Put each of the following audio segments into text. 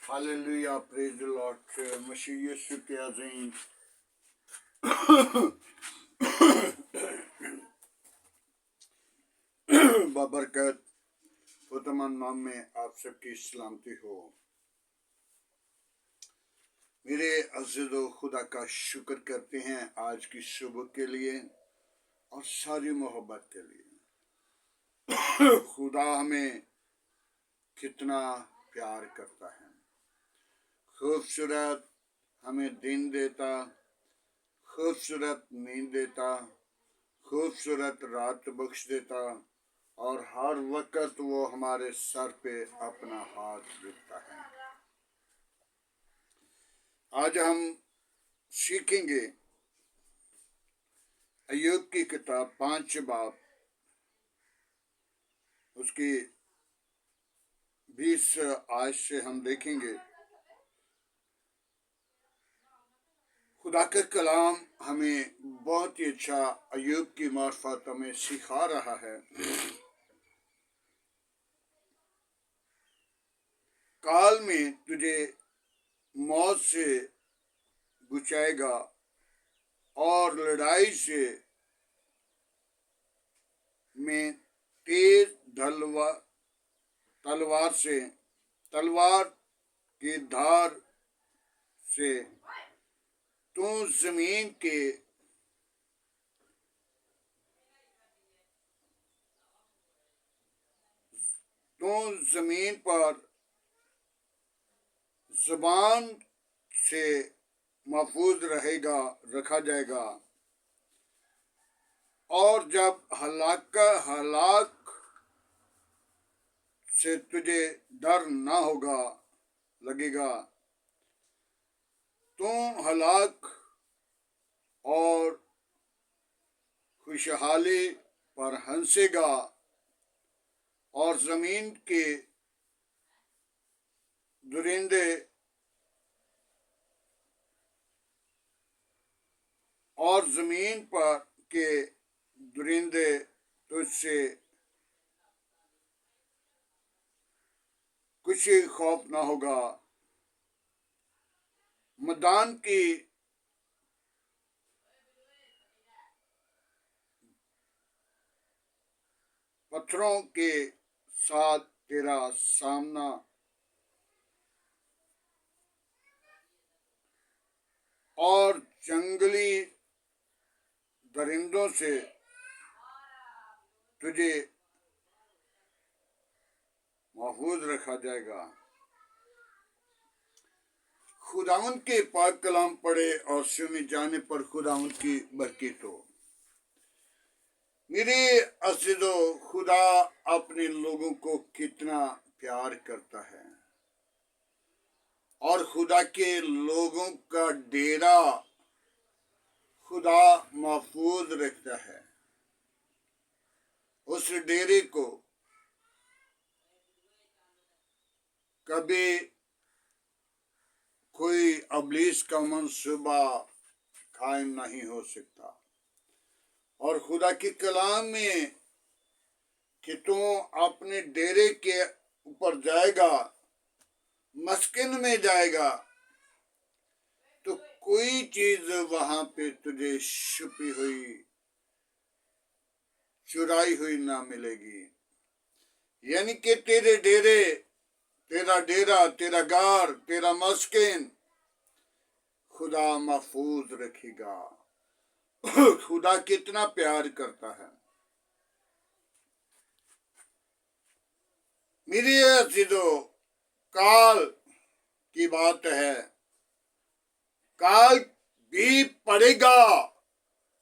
Hallelujah, praise the lord. मसीह यीशु के अजीम बाबरकत खुदावंद नाम में आप सबकी सलामती हो। मेरे अज़ीज़ो, खुदा का शुक्र करते हैं आज की सुबह के लिए और सारी मोहब्बत के लिए। खुदा हमें कितना प्यार करता है। खूबसूरत हमें दिन देता, खूबसूरत नींद देता, खूबसूरत रात बख्श देता और हर वक्त वो हमारे सर पे अपना हाथ रखता है। आज हम सीखेंगे अय्यूब की किताब 5 बाब उसकी 20 आयत से हम देखेंगे। खुदा का कलाम हमें बहुत ही अच्छा अय्यूब की मार्फत हमें सिखा रहा है। काल में तुझे मौत से बचाएगा और लड़ाई से में तेज तलवार की धार से तू जमीन पर ज़बान से महफूज रखा जाएगा। और जब हलाक से तुझे डर ना लगेगा, तू हलाक और खुशहाली पर हंसेगा और जमीन के दरिंदे तुझसे कुछ खौफ ना होगा। मैदान की पत्थरों के साथ तेरा सामना और जंगली दरिंदों से तुझे महफूज रखा जाएगा। खुदावंद के पाक कलाम पढ़े और सुने जाने पर खुदावंद की बरकत हो। मेरे अज़ीज़ो, खुदा अपने लोगों को कितना प्यार करता है और खुदा के लोगों का डेरा खुदा महफूज रखता है। उस डेरे को कभी कोई अबलीस का मंसूबा कायम नहीं हो सकता। और खुदा के कलाम में कि तू अपने डेरे के ऊपर जाएगा, मस्किन में जाएगा, तो कोई चीज वहां पे तुझे छुपी हुई, चुराई हुई ना मिलेगी। यानी कि तेरा डेरा, तेरा गार, तेरा मस्किन खुदा महफूज रखेगा। खुदा कितना प्यार करता है। मेरे अज़ीज़ो, काल की बात है, काल भी पड़ेगा,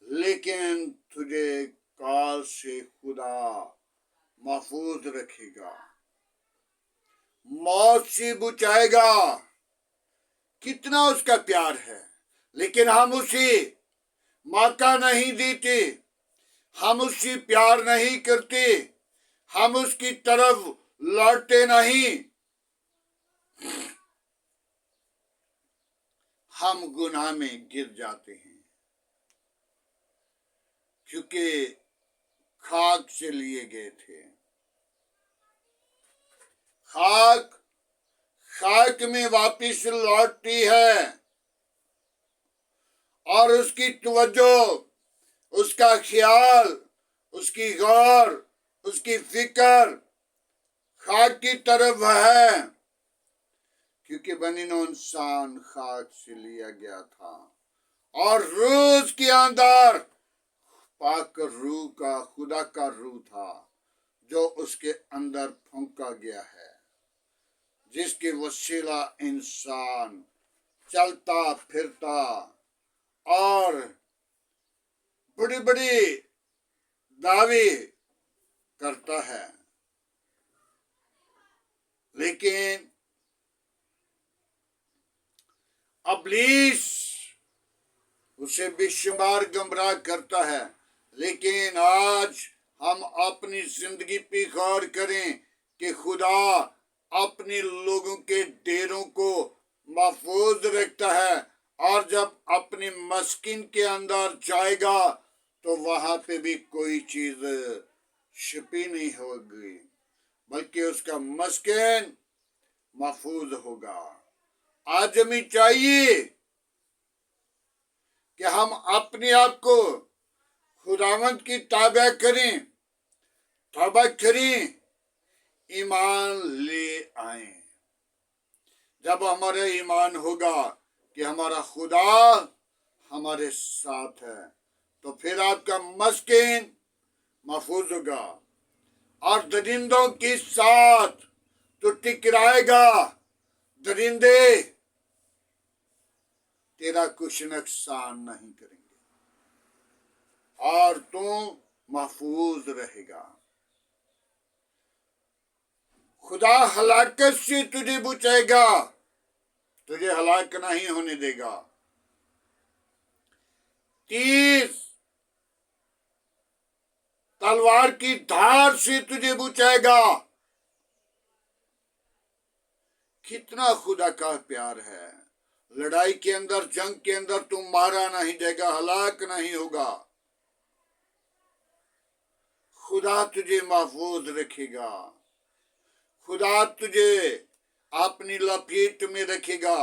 लेकिन तुझे काल से खुदा महफूज रखेगा, मौत से बचाएगा। कितना उसका प्यार है, लेकिन हम उसे मौका नहीं देते, हम उससे प्यार नहीं करते, हम उसकी तरफ लौटते नहीं। हम गुनाह में गिर जाते हैं, क्योंकि खाक से लिए गए थे। खाक खाक में वापिस लौटती है और उसकी तवज्जो, उसका ख्याल, उसकी गौर, उसकी फिक्र खाक की तरफ है, क्योंकि बनी नौ इंसान खाक से लिया गया था और रूह के अंदर पाक रूह का, खुदा का रूह था जो उसके अंदर फूंका गया है, जिसके वसीला इंसान चलता फिरता और बड़ी बड़ी दावे करता है। लेकिन इब्लीस उसे बेशुमार गुमराह करता है। लेकिन आज हम अपनी जिंदगी पे गौर करें कि खुदा अपने लोगों के डेरों को महफूज रखता है, और जब अपने मस्किन के अंदर जाएगा तो वहां पे भी कोई चीज छिपी नहीं होगी, बल्कि उसका मस्किन महफूज होगा। आज हमें चाहिए कि हम अपने आप को खुदावंद की ताबा करें, तौबा करें, ईमान ले आए। जब हमारा ईमान होगा कि हमारा खुदा हमारे साथ है, तो फिर आपका मस्किन महफूज होगा और दरिंदों के साथ तो टकराएगा। दरिंदे तेरा कुछ नुकसान नहीं करेंगे और तू महफूज रहेगा। खुदा हलाकत से तुझे बचाएगा, तुझे हलाक नहीं होने देगा। तीर तलवार की धार से तुझे बचाएगा। कितना खुदा का प्यार है। लड़ाई के अंदर, जंग के अंदर तू मारा नहीं जाएगा, हलाक नहीं होगा। खुदा तुझे महफूज रखेगा, खुदा तुझे अपनी लपेट में रखेगा।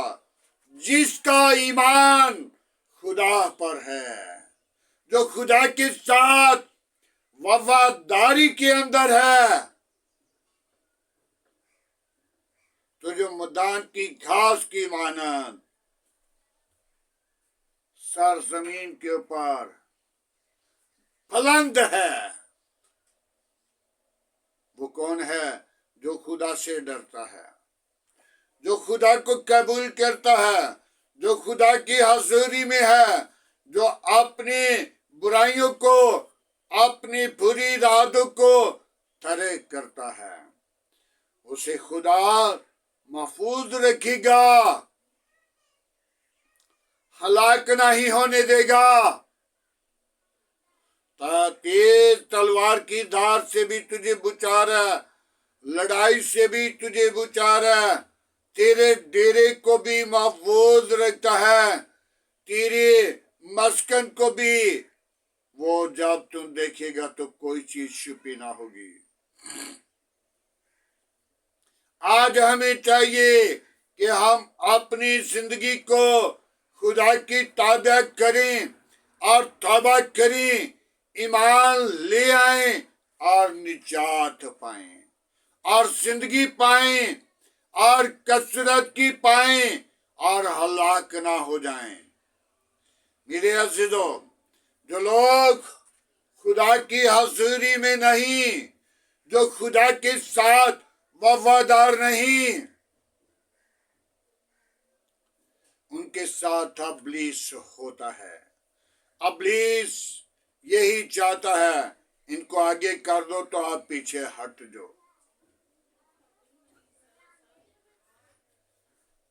जिसका ईमान खुदा पर है, जो खुदा के साथ वफादारी के अंदर है, तो जो मैदान की घास की मानंद सर जमीन के ऊपर बुलंद है, वो कौन है? जो खुदा से डरता है, जो खुदा को कबूल करता है, जो खुदा की हजूरी में है, जो अपनी बुराइयों को, अपनी बुरी इरादों को तरक करता है, उसे खुदा महफूज रखेगा, हलाक नहीं होने देगा। तेज तलवार की धार से भी तुझे बचा रहा है, लड़ाई से भी तुझे बचा रहा है, तेरे डेरे को भी महफूज रखता है, तेरे मस्कन को भी। वो जब तुम देखेगा तो कोई चीज छुपी ना होगी। आज हमें चाहिए कि हम अपनी जिंदगी को खुदा की ताबा करें और तौबा करें, ईमान ले आएं और निजात पाएं और जिंदगी पाएं और कसरत की पाएं और हलाक ना हो जाएं। मेरे अज़ीज़ों, जो लोग खुदा की हजूरी में नहीं, जो खुदा के साथ वफादार नहीं, उनके साथ इब्लीस होता है। इब्लीस यही चाहता है, इनको आगे कर दो तो आप पीछे हट जाओ।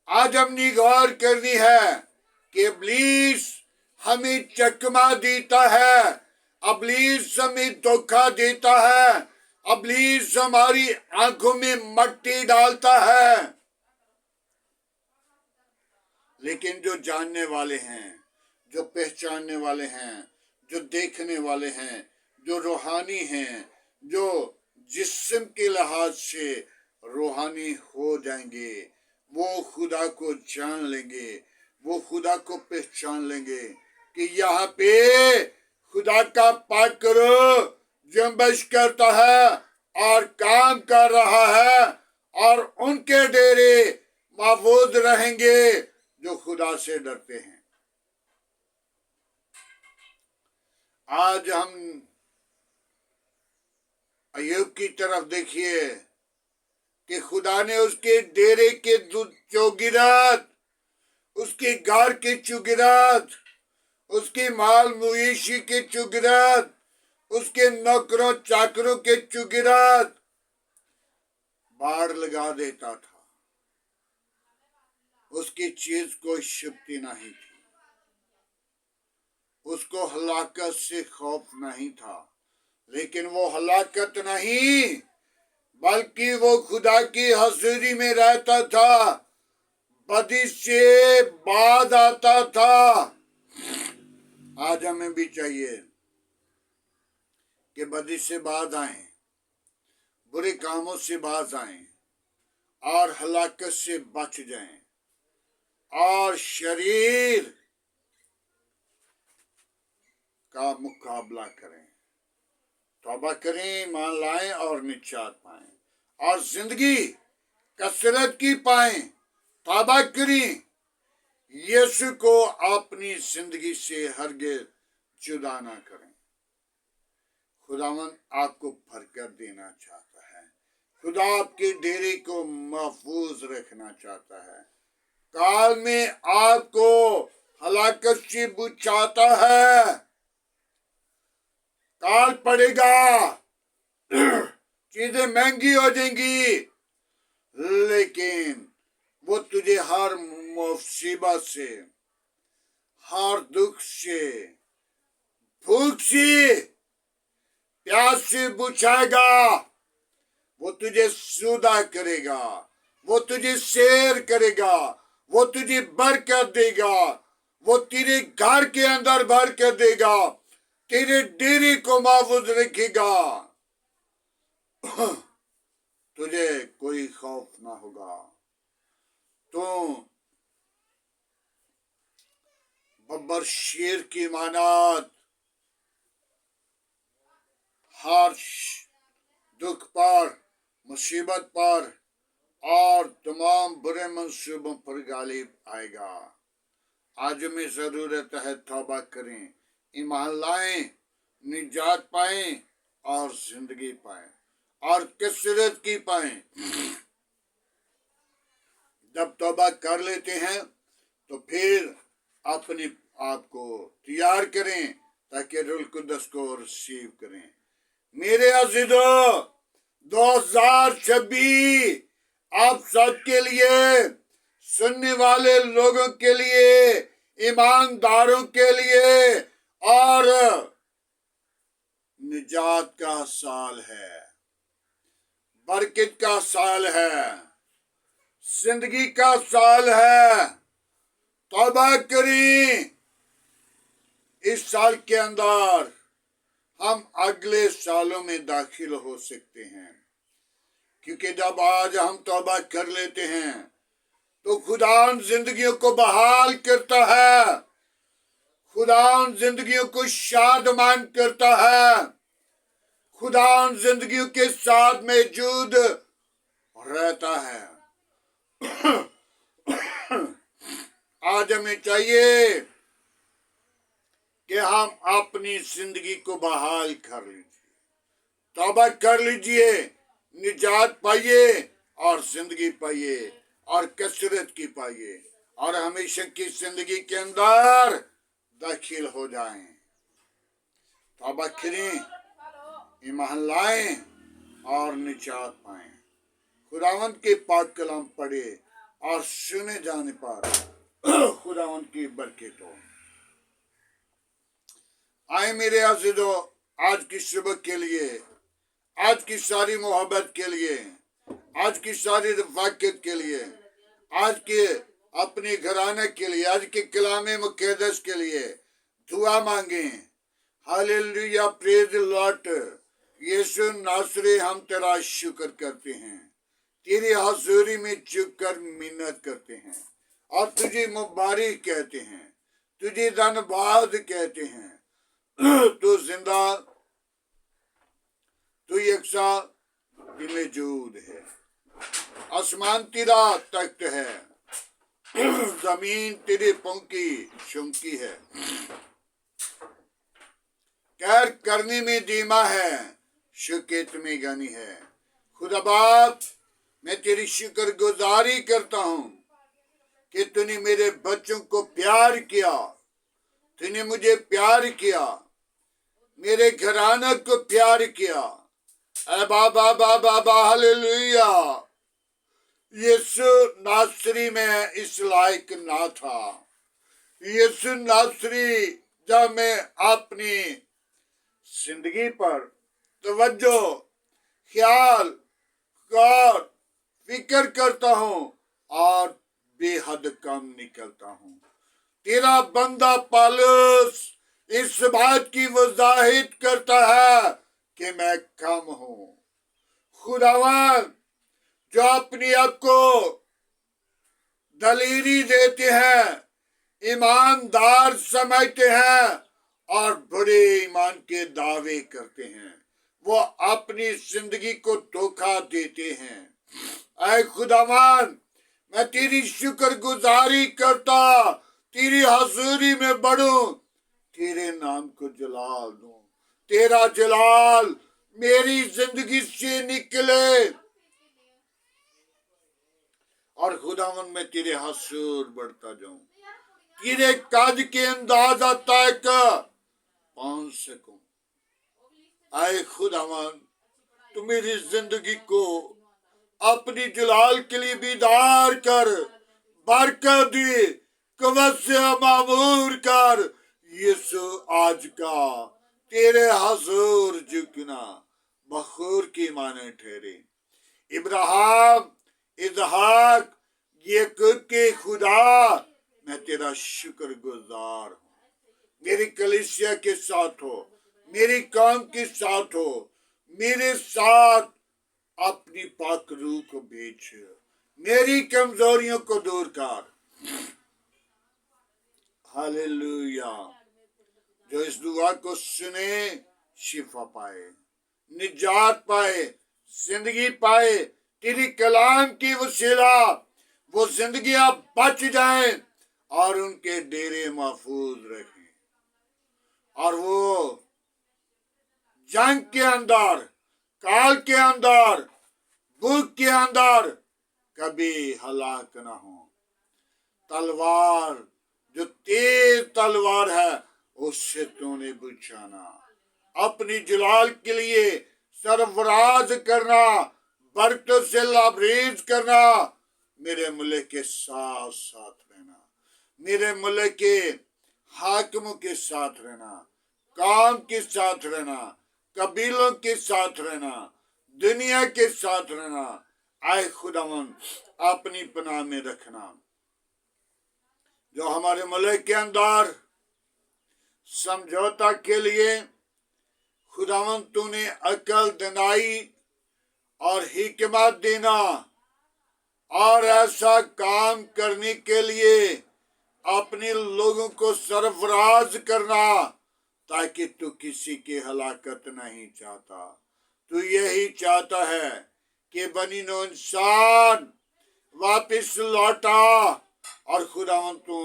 आज हमने गौर करनी है कि इब्लीस हमें चकमा देता है, इब्लीस हमें धोखा देता है, इब्लीस हमारी आंखों में मट्टी डालता है। लेकिन जो जानने वाले हैं, जो पहचानने वाले हैं, जो देखने वाले हैं, जो रूहानी हैं, जो जिस्म के लिहाज से रूहानी हो जाएंगे, वो खुदा को जान लेंगे, वो खुदा को पहचान लेंगे कि यहाँ पे खुदा का पाठ करो जंबश करता है और काम कर रहा है, और उनके डेरे महफूज रहेंगे जो खुदा से डरते हैं। आज हम अय्यूब की तरफ देखिए कि खुदा ने उसके डेरे के चौकीदार, उसके घर के चौकीदार, उसके माल मवेशी के चौकीदार, उसके नौकरों चाकरों के चौकीदार बाड़ लगा देता था। उसकी चीज कोई शक्ति नहीं थी, उसको हलाकत से खौफ नहीं था। लेकिन वो हलाकत नहीं, बल्कि वो खुदा की हजूरी में रहता था, बदी से बाज आता था। आज हमें भी चाहिए कि बदी से बाज आए, बुरे कामों से बाज आए और हलाकत से बच जाएं और शरीर का मुकाबला करें, तौबा करें, ईमान लाएं और निजात पाएं और जिंदगी कसरत की पाएं। तौबा करें, यीशु को अपनी जिंदगी से हरगिज जुदा ना करें। खुदावन आपको बरकत देना चाहता है, खुदा आपके डेरे को महफूज रखना चाहता है। काल में आपको हलाकत से बचाता है। काल पड़ेगा, चीजें महंगी हो जाएंगी, लेकिन वो तुझे हर मुसीबत से, हर दुख से, भूख से, प्यास से बुझाएगा। वो तुझे सुधा करेगा, वो तुझे शेर करेगा, वो तुझे बरकत देगा, वो तेरे घर के अंदर बरकत देगा, तेरे डेरे को महफूज रखेगा। तुझे कोई खौफ ना होगा। तो बब्बर शेर की मानत हर दुख पर, मुसीबत पर और तमाम बुरे मंसूबों पर गालिब आएगा। आज में जरूरत है तौबा करें, ईमान लाएं, निजात पाएं और जिंदगी पाएं और कसरत की पाएं। जब तौबा कर लेते हैं तो फिर अपने आप को तैयार करें ताकि रूह कुद्दस को रिसीव करें। मेरे अज़ीज़ों, 2026 आप सबके लिए, सुनने वाले लोगों के लिए, ईमानदारों के लिए और निजात का साल है, बरकत का साल है, जिंदगी का साल है। तौबा करें। इस साल के अंदर हम अगले सालों में दाखिल हो सकते हैं, क्योंकि जब आज हम तौबा कर लेते हैं तो खुदा उन जिंदगियों को बहाल करता है, खुदा उन जिंदगियों को शादमान करता है, खुदा उन जिंदगियों के साथ मौजूद रहता है। आज हमें चाहिए कि हम अपनी जिंदगी को बहाल कर लीजिए, तौबा कर लीजिए, निजात पाइए और जिंदगी पाइए और कसरत की पाइए और हमेशा की जिंदगी के अंदर दाखिल हो जाएं। तौबा करें, ईमान लाएं और निजात पाएं। खुदावंद के पाक कलाम पढ़े और सुने जाने पर खुदावंद की बरकत हो। आए मेरे अज़ीज़ों, आज की सुबह के लिए, आज की सारी मोहब्बत के लिए, आज की सारी रफ़ाक़त के लिए, आज के अपने घराने के लिए, आज के कलाम मुक़द्दस के लिए दुआ मांगें। Hallelujah, praise the lord. यीशु नासरी, हम तेरा शुक्र करते हैं तेरी हजूरी में झुक कर मिन्नत करते हैं और तुझे मुबारक कहते हैं, तुझे धन्यवाद कहते हैं। तू जिंदा, तू यकसा मौजूद है। आसमान तेरा तख्त है, जमीन तेरे पांव की चौकी है। खैर करने में धीमा है, शुक्र में गनी है। खुदा बाप, मैं तेरी शुक्र गुजारी करता हूँ कि तूने मेरे बच्चों को प्यार किया, तूने मुझे प्यार किया, मेरे घराने को प्यार किया। ऐ बाबा बाबा बाबा, हालेलुया। यीशु नासरी में इस लायक ना था। यीशु नासरी जब मैं अपनी जिंदगी पर तवज्जो, ख्याल, गौर, फिक्र करता हूँ और बेहद कम निकलता हूँ। तेरा बंदा पौलुस इस बात की वजाहिद करता है कि मैं कम हूँ। खुदावन जो अपनी आप को दलीरी देते हैं, ईमानदार समझते हैं और बड़े ईमान के दावे करते हैं, वो अपनी जिंदगी को धोखा देते हैं। ऐ खुदावन, मैं तेरी शुक्र गुजारी करता, तेरी हजूरी में बढ़ूं, तेरे नाम को जलाल दूं, तेरा जलाल मेरी जिंदगी से निकले और खुदावन मैं तेरे हजूर बढ़ता जाऊं, तेरे काज के अंदाजा तक पहुंच सकूं। आए खुदावन, तू मेरी जिंदगी को अपनी जलाल के लिए बीदार कर, बरकत दे, कवच से मामूर कर। यीशु आज का तेरे हजूर झुकना बखूर की माने ठहरे। इब्राहिम, इसहाक, याकूब के खुदा, मैं तेरा शुक्र गुजार हूँ। मेरी कलीसिया के साथ हो, मेरी कौम के साथ हो, मेरे साथ अपनी पाक रूह को भेज, मेरी कमजोरियों को दूर कर। हालेलुया। जो इस दुआ को सुने शिफा पाए, निजात पाए, जिंदगी पाए। तेरी कलाम की वसीला वो जिंदगियां बच जाएं और उनके डेरे महफूज रखें और वो जंग के अंदर, काल के अंदर, भूख के अंदर कभी हलाक ना हो। तलवार जो तेज तलवार है उससे तूने बचाना, अपनी जलाल के लिए सरफराज करना, बरकतों से लाबरेज करना। मेरे मुल्क के साथ साथ रहना, मेरे मुल्क के हाकिमों के साथ रहना, काम के साथ रहना, कबीलों के साथ रहना, दुनिया के साथ रहना। आए खुदावन अपनी पनाह में रखना। जो हमारे मुल्क के अंदर समझौता के लिए खुदावन तूने अकल दिलाई और हिकमत देना और ऐसा काम करने के लिए अपने लोगों को सरफराज करना, ताकि तू किसी की हलाकत नहीं चाहता। तू यही चाहता है कि बनी नो इंसान वापिस लौटा और खुदावन तू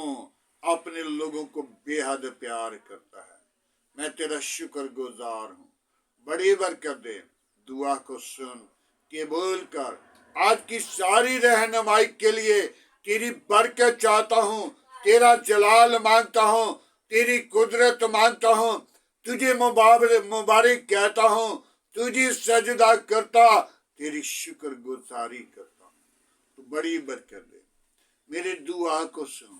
अपने लोगों को बेहद प्यार करता है। मैं तेरा शुक्र गुजार हूँ। बड़ी बरकत दे, दुआ को सुन, कबूल कर। आज की सारी रहनुमाई के लिए तेरी बरकत चाहता हूँ, तेरा जलाल मांगता हूँ, तेरी कुदरत मांगता हूँ, तुझे मुबारक कहता हूँ, तुझे सजदा करता, तेरी शुक्र गुजारी करता हूँ। तो बड़ी बरकत दे, मेरी दुआ को सुन,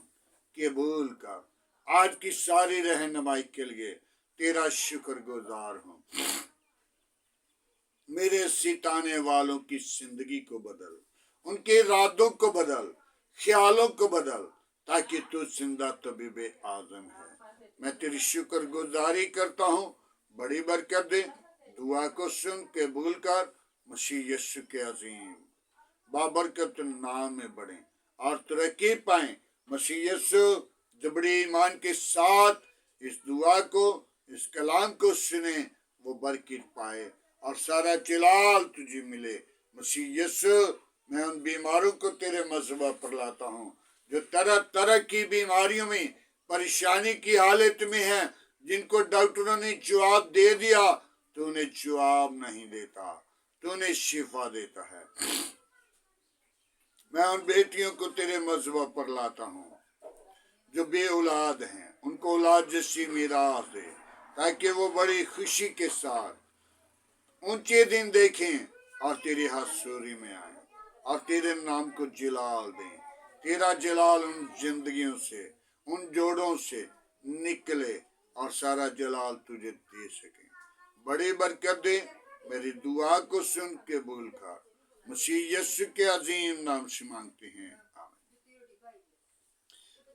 कबूल कर। आज की सारी रहनुमाई के लिए तेरा शुक्र गुजार हूँ। मेरे सिताने वालों की जिंदगी को बदल, उनके इरादों को बदल, ख्यालों को बदल, ताकि तू जिंदा तबीब आजम है। मैं तेरी शुक्र गुजारी करता हूँ। बड़ी बरकत दे, दुआ को सुन, कबूल कर। मसीह यीशु के अजीम बाबरकत नाम में बढ़ें और तरक्की पाएं। मसीह यीशु जो बड़े ईमान के साथ इस दुआ को, इस कलाम को सुने, वो बरकत पाए और सारा जलाल तुझे मिले। मसीह यीशु, मैं उन बीमारों को तेरे मज़हबा पर लाता हूँ जो तरह तरह की बीमारियों में, परेशानी की हालत में हैं, जिनको डॉक्टरों ने जवाब दे दिया, तो उन्हें जवाब नहीं देता, तो उन्हें शिफा देता है। मैं उन बेटियों को तेरे मज़हबा पर लाता हूँ जो बे औलाद हैं, उनको औलाद जैसी मीरास दे, ताकि वो बड़ी खुशी के साथ ऊंचे दिन देखें और तेरी हसूरी में आए और तेरे नाम को जलाल दें। तेरा जलाल उन जिंदगियों से, उन जोड़ों से निकले और सारा जलाल तुझे दे सके। बड़ी बरकत दे। मेरी दुआ को सुन के कबूल कर। मसीह यीशु के अजीम नाम से मांगते हैं, आमीन।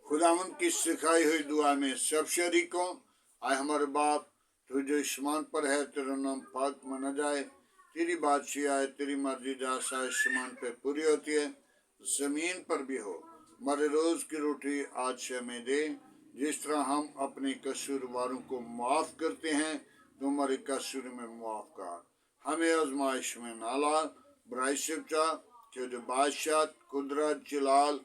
खुदावंद की सिखाई हुई दुआ में सब शरीकों, आए हमारे बाप, तू जो आसमान पर है, तेरा नाम पाक माना जाए, तेरी बादशाही आए, तेरी मर्जी जैसा आसमान पे पूरी होती है जमीन पर भी हो। हमारे रोज की रोटी आज से हमें दे, जिस तरह हम अपने कसूरवारों को माफ करते हैं, तो हमारे कसूर में माफ कर। हमें आजमाइश में ना ला, बुराई से बचा, जो बादशाह, कुदरत, जलाल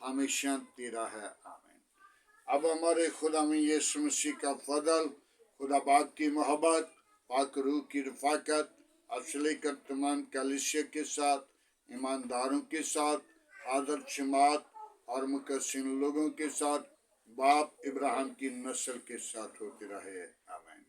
हमेशा तेरा है, आमीन। अब हमारे खुदा में यीशु मसीह का फजल, खुदा बाप की मोहब्बत, पाक रूह की रफाकत, असली का तमाम कलीसिया के साथ, ईमानदारों के साथ, हाज़र जमात और मुकस्सिन लोगों के साथ, बाप इब्राहिम की नस्ल के साथ होते रहे, आमीन।